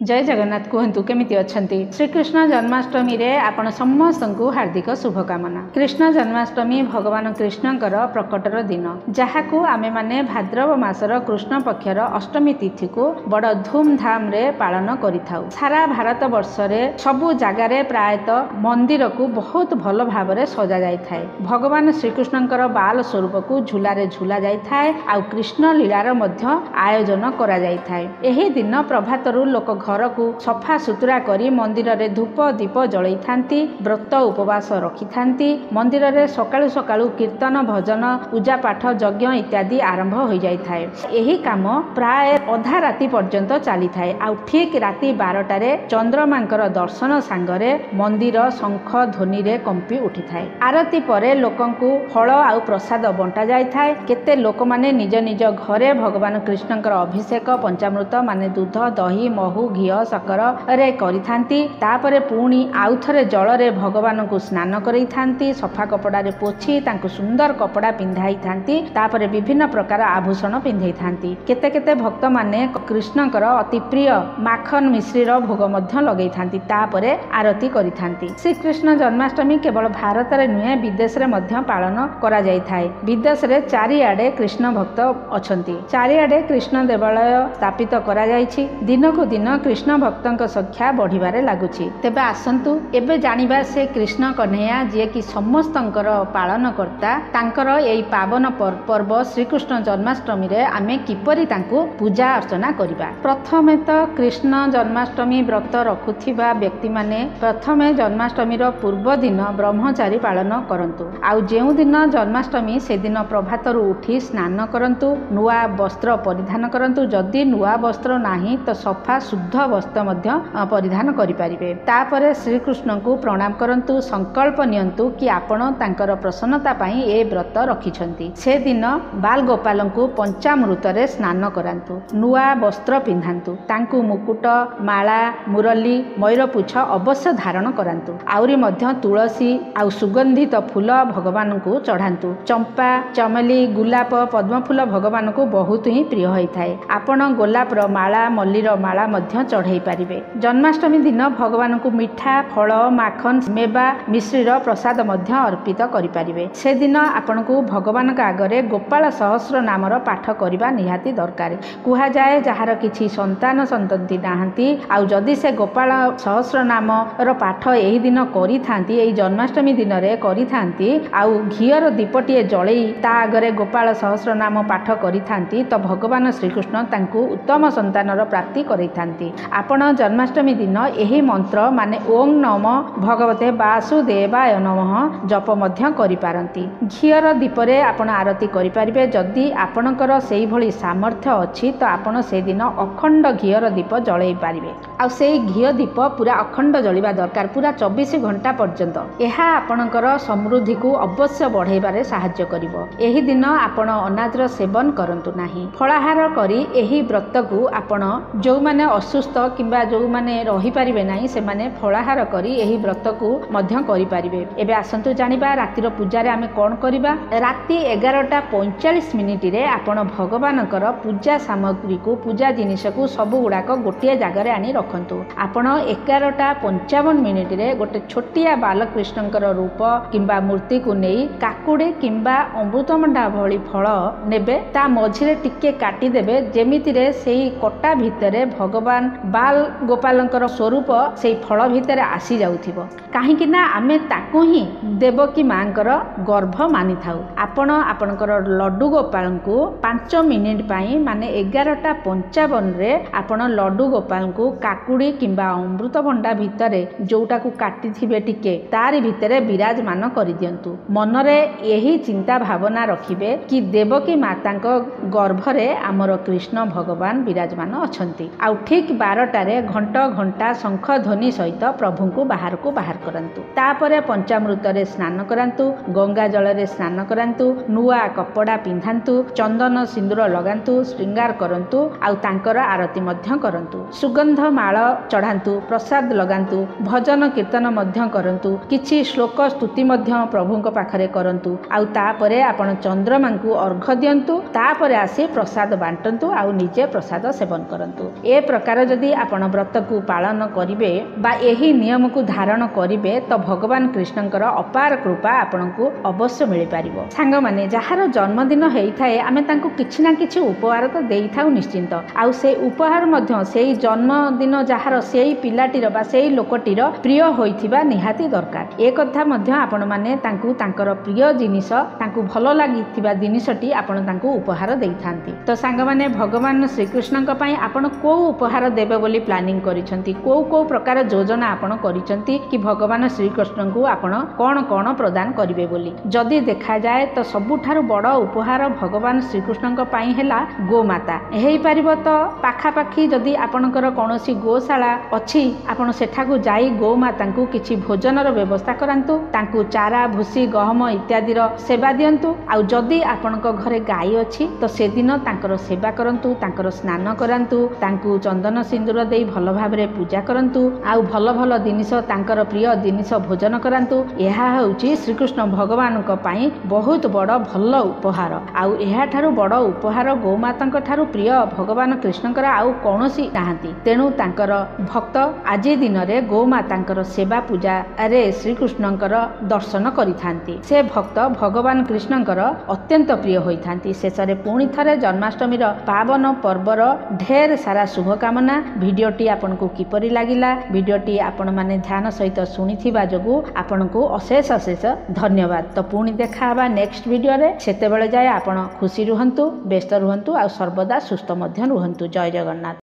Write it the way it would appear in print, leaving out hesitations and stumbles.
जय जगन्नाथ कहतु केमिति अछंती। श्रीकृष्ण जन्माष्टमी रे आपण समस्त को हार्दिक शुभकामना। कृष्ण जन्माष्टमी भगवान कृष्णकर प्रकटर दिन, जहाकू आमे माने भाद्रव मासर कृष्ण पक्षर अष्टमी तिथि को बड़ धूमधाम रे पालन करिथाउ। सारा भारत वर्ष रे सबु जगार प्रायतः मंदिर को बहुत भल भाव रे सजा जाय थाए। भगवान श्रीकृष्णकर बाल स्वरूप को झूलारे झूला जाय थाए आ कृष्ण लीलार मध्य आयोजन करा जाय थाए। एही दिन प्रभातरु लोक घर को सफा सुतरा करी मंदिर रे धूप दीप जलई थांती, व्रत उपवास रखी थांती। मंदिर रे सकाळु सकाळु कीर्तन भजन पूजा पाठ यज्ञ इत्यादि आरंभ हो जाय थाए। एही काम प्राय अधा राति पर्यंत चली थाए। आ ठीक राति 12 रे चंद्रमांकर दर्शन सांगरे मंदिर शंख ध्वनि रे कंपी उठी थाए। आरती परे लोकंकु फल आ प्रसाद बंटा जाय थाए। केते लोक माने निज निज घरे भगवान कृष्णकर अभिषेक पंचामृत माने दूध दही महु घी सकर रे करि थांती। तापरे पुणी आउ थरे जल रे भगवान को स्नान करई थांती। सफा कपड़ा रे पोछि तांको सुंदर कपड़ा पिंधाई थांती। तापरे विभिन्न प्रकार आभूषण पिंधाई थांती। केते केते भक्त माने कृष्णकर अति प्रिय माखन मिश्रीर भोग मध्य लगई थांती। तापरे आरती करि थांती। श्री कृष्ण जन्माष्टमी केवल भारत रे नुहे विदेश रे मध्य पालन करा जाय थाए। विदेश रे चारिआडे कृष्ण भक्त अछंती। चारिआडे कृष्ण देवालय स्थापित करा जायछि। दिनकु दिन कृष्ण भक्तों संख्या बढ़िबारे लागुछि। तेबे आसंतु एबे जानिबा से कृष्ण कन्हैया जे कि समस्तंकर पालन करता तांकर एई पावन पर्व श्रीकृष्ण जन्माष्टमी रे आमे किपरि तांको पूजा अर्चना करिबा। प्रथमे तो कृष्ण जन्माष्टमी व्रत रखुथिबा व्यक्ति माने प्रथमे जन्माष्टमी रो पूर्व दिन ब्रह्मचारी पालन करंतु। आउ जेउ दिन जन्माष्टमी से दिन प्रभातरु उठी स्नान करंतु, नुआ वस्त्र परिधान करंतु। जदि नुआ वस्त्र नाही तो सफा शुद्ध वस्त्र मध्य परिधान करिपारिबे। तापरे श्रीकृष्ण को प्रणाम करंतु, संकल्प नियंतु कि आपण तांकर प्रसन्नता पाई ए व्रत रखिछंती। से दिन बाल गोपाल को पंचामृत रे स्नान करांतु, नुआ वस्त्र पिंधांतु, तांकु मुकुट माला मुरली मयूरपुछ अवश्य धारण करांतु। आउरी मध्य तुलसी आउ सुगंधित फूल भगवान को चढ़ांतु। चंपा चमेली गुलाप पद्म फूल भगवान को बहुत ही प्रिय होई थाए। आपण गोलापर माला मल्लीर माला मध्य चढ़ाई पारिबे। जन्माष्टमी दिन भगवान को मिठा फल माखन मेवा मिश्रीर प्रसाद मध्य अर्पित करि पारिबे। से दिन आपण को भगवान का आगरे गोपाल सहस्र नामर पाठ करिबा निहाती दरकार। कुहा जाए जहार किछि संतान संतति नाहंती आउ जदि से गोपाल सहस्र नाम रो पाठ एही दिन करि थांती, एही जन्माष्टमी दिन रे करि थांती आउ घियर दीपटिए जळई ता आगरे गोपाल सहस्र नाम पाठ करि थांती, तो भगवान श्रीकृष्ण तांकु उत्तम संतानर प्राप्ति करै थांती। आपण जन्माष्टमी दिन एही मंत्र माने ओम नमो भगवते वासुदेवाय नमः जप मध्य करि पारंती। घियर दीपरे आपण आरती करि पारिबे। जदि आपणकर सेही भली सामर्थ्य अछि तो आपण से दिन अखंड घियर दीप जळै पारिबे। आ सेही घिय दीप पूरा अखंड जळिबा दरकार, पूरा 24 घंटा पर्यंत। एहा आपणकर समृद्धि को अवश्य बढ़ाइबारे सहाय्य करिवो। एही दिन आपण अनाजर सेवन करंतु नाही। फलाहार करी एही व्रत को आपण जो माने असुस्थ किंबा जो माने रही पारिबे नाही से माने फलाहार करी एही व्रत को मध्य करि पारिबे। एबे आसंतु जानिबा रातिर पूजा रे आमे कोन करिबा। राति 11:45 रे आपण भगवानकर पूजा सामग्री को पूजा जिनिस को सब गुडाक गोटिए जगह रे आनी रखंतु। आपण 11:55 रे गोटे छोटिया बालकृष्णकर रूप किंबा मूर्ति को नेई काकुडी किंबा अमृतभंडा भली फल नेबे, ता मझिरे टिके काटी देबे जेमिति रे सेही कटा भितरे भगवान बाल गोपालंकर स्वरूप से फल भितर आसी जाउथिबो। काहेकि ना आमे ताकू ही देवकी मांकर गर्भ मानि थाउ। आपण आपणकर लड्डू गोपाल को 5 मिनिट पाई माने 11:55 रे आपण लड्डू गोपाल को काकुडी किंबा अमृतभंडा भितरे जोटा को काटी थिबे टिके तारी भितरे विराजमान करि दियंतु। मनरे यही चिंता भावना रखिबे कि देवकी मातांक गर्भरे आमर कृष्ण भगवान विराजमान अछंती। आ ठीक 12 रे घंट घंटा शंख ध्वनि सहित प्रभु को बाहर करंतु। तापरे पंचामृत रे स्नान करंतु, गंगा जल रे स्नान करंतु, नुआ कपड़ा पिंधांतु, चंदन सिंदूर लगांतु, श्रृंगार करंतु, आ तांकर आरती मध्य करंतु। सुगंध ମାଳ ଚଢ଼ାନ୍ତୁ, ପ୍ରସାଦ ଲଗାନ୍ତୁ, ଭଜନ କୀର୍ତ୍ତନ ମଧ୍ୟ କରନ୍ତୁ, କିଛି ଶ୍ଲୋକ ସ୍ତୁତି ମଧ୍ୟ ପ୍ରଭୁଙ୍କ ପାଖରେ କରନ୍ତୁ। ଆଉ ତାପରେ ଆପଣ ଚନ୍ଦ୍ରମାଙ୍କୁ ଅର୍ଘ୍ୟ ଦିଅନ୍ତୁ, ତାପରେ ଆସି ପ୍ରସାଦ ବାଣ୍ଟନ୍ତୁ ଆଉ ନିଜେ ପ୍ରସାଦ ସେବନ କରନ୍ତୁ। ଏ ପ୍ରକାର ଯଦି ଆପଣ ବ୍ରତକୁ ପାଳନ କରିବେ ବା ଏହି ନିୟମକୁ ଧାରଣ କରିବେ ତ ଭଗବାନ କୃଷ୍ଣଙ୍କର ଅପାର କୃପା ଆପଣଙ୍କୁ ଅବଶ୍ୟ ମିଳିପାରିବ। ସାଙ୍ଗମାନେ, ଯାହାର ଜନ୍ମଦିନ ହେଇଥାଏ ଆମେ ତାଙ୍କୁ କିଛି ନା କିଛି ଉପହାର ତ ଦେଇଥାଉ ନିଶ୍ଚିନ୍ତ। ଆଉ ସେ ଉପହାର ମଧ୍ୟ ସେଇ ଜନ୍ମଦିନ ଯାହାର ସେଇ ପିଲାଟିର ବା ସେଇ ଲୋକଟିର ପ୍ରିୟ ହୋଇଥିବା ନିହାତି ଦରକାର। ଏ କଥା ମଧ୍ୟ ଆପଣମାନେ ତାଙ୍କୁ ତାଙ୍କର ପ୍ରିୟ ଜିନିଷ, ତାଙ୍କୁ ଭଲ ଲାଗିଥିବା ଜିନିଷଟି ଆପଣ ତାଙ୍କୁ ଉପହାର ଦେଇଥାନ୍ତି। ତ ସାଙ୍ଗମାନେ, ଭଗବାନ ଶ୍ରୀକୃଷ୍ଣଙ୍କ ପାଇଁ ଆପଣ କୋଉ ଉପହାର ଦେବେ ବୋଲି ପ୍ଲାନିଂ କରିଛନ୍ତି, କୋଉ ପ୍ରକାର ଯୋଜନା ଆପଣ କରିଛନ୍ତି କି ଭଗବାନ ଶ୍ରୀକୃଷ୍ଣଙ୍କୁ ଆପଣ କଣ କଣ ପ୍ରଦାନ କରିବେ ବୋଲି? ଯଦି ଦେଖାଯାଏ ତ ସବୁଠାରୁ ବଡ଼ ଉପହାର ଭଗବାନ ଶ୍ରୀକୃଷ୍ଣଙ୍କ ପାଇଁ ହେଲା ଗୋମାତା ହେଇପାରିବ। ତ ପାଖାପାଖି ଯଦି ଆପଣଙ୍କର କୌଣସି ଗୋଶାଳା ଅଛି ଆପଣ ସେଠାକୁ ଯାଇ ଗୋମାତାଙ୍କୁ କିଛି ଭୋଜନର ବ୍ୟବସ୍ଥା କରାନ୍ତୁ, ତାଙ୍କୁ ଚାରା, ଭୁସି, ଗହମ ଇତ୍ୟାଦିର ସେବା ଦିଅନ୍ତୁ। ଆଉ ଯଦି ଆପଣଙ୍କ ଘରେ ଗାଈ ଅଛି ତ ସେଦିନ ତାଙ୍କର ସେବା କରନ୍ତୁ, ତାଙ୍କର ସ୍ନାନ କରାନ୍ତୁ, ତାଙ୍କୁ ଚନ୍ଦନ ସିନ୍ଦୁର ଦେଇ ଭଲ ଭାବରେ ପୂଜା କରନ୍ତୁ, ଆଉ ଭଲ ଭଲ ଜିନିଷ, ତାଙ୍କର ପ୍ରିୟ ଜିନିଷ ଭୋଜନ କରାନ୍ତୁ। ଏହା ହେଉଛି ଶ୍ରୀକୃଷ୍ଣ ଭଗବାନଙ୍କ ପାଇଁ ବହୁତ ବଡ଼ ଭଲ ଉପହାର। ଆଉ ଏହାଠାରୁ ବଡ଼ ଉପହାର ଗୋମାତାଙ୍କ ଠାରୁ ପ୍ରିୟ ଭଗବାନ କୃଷ୍ଣଙ୍କର ଆଉ କୌଣସି ନାହାନ୍ତି। ତେଣୁ ତାଙ୍କର ଭକ୍ତ ଆଜି ଦିନରେ ଗୋମାତାଙ୍କର ସେବା ପୂଜାରେ ଶ୍ରୀକୃଷ୍ଣଙ୍କର ଦର୍ଶନ କରିଥାନ୍ତି। ସେ ଭକ୍ତ ଭଗବାନ କୃଷ୍ଣଙ୍କର ଅତ୍ୟନ୍ତ ପ୍ରିୟ ହୋଇଥାନ୍ତି। ଶେଷରେ ପୁଣି ଥରେ ଜନ୍ମାଷ୍ଟମୀର ପାବନ ପର୍ବର ଢେର ସାରା ଶୁଭକାମନା। ଭିଡ଼ିଓଟି ଆପଣଙ୍କୁ କିପରି ଲାଗିଲା? ଭିଡ଼ିଓଟି ଆପଣମାନେ ଧ୍ୟାନ ସହିତ ଶୁଣିଥିବା ଯୋଗୁଁ ଆପଣଙ୍କୁ ଅଶେଷ ଧନ୍ୟବାଦ। ତ ପୁଣି ଦେଖା ହେବା ନେକ୍ସଟ ଭିଡ଼ିଓରେ। ସେତେବେଳେ ଯାଏ ଆପଣ ଖୁସି ରୁହନ୍ତୁ, ବ୍ୟସ୍ତ ରୁହନ୍ତୁ ଆଉ ସର୍ବଦା ସୁସ୍ଥ ମଧ୍ୟ ରୁହନ୍ତୁ। ଜୟ ଜଗନ୍ନାଥ।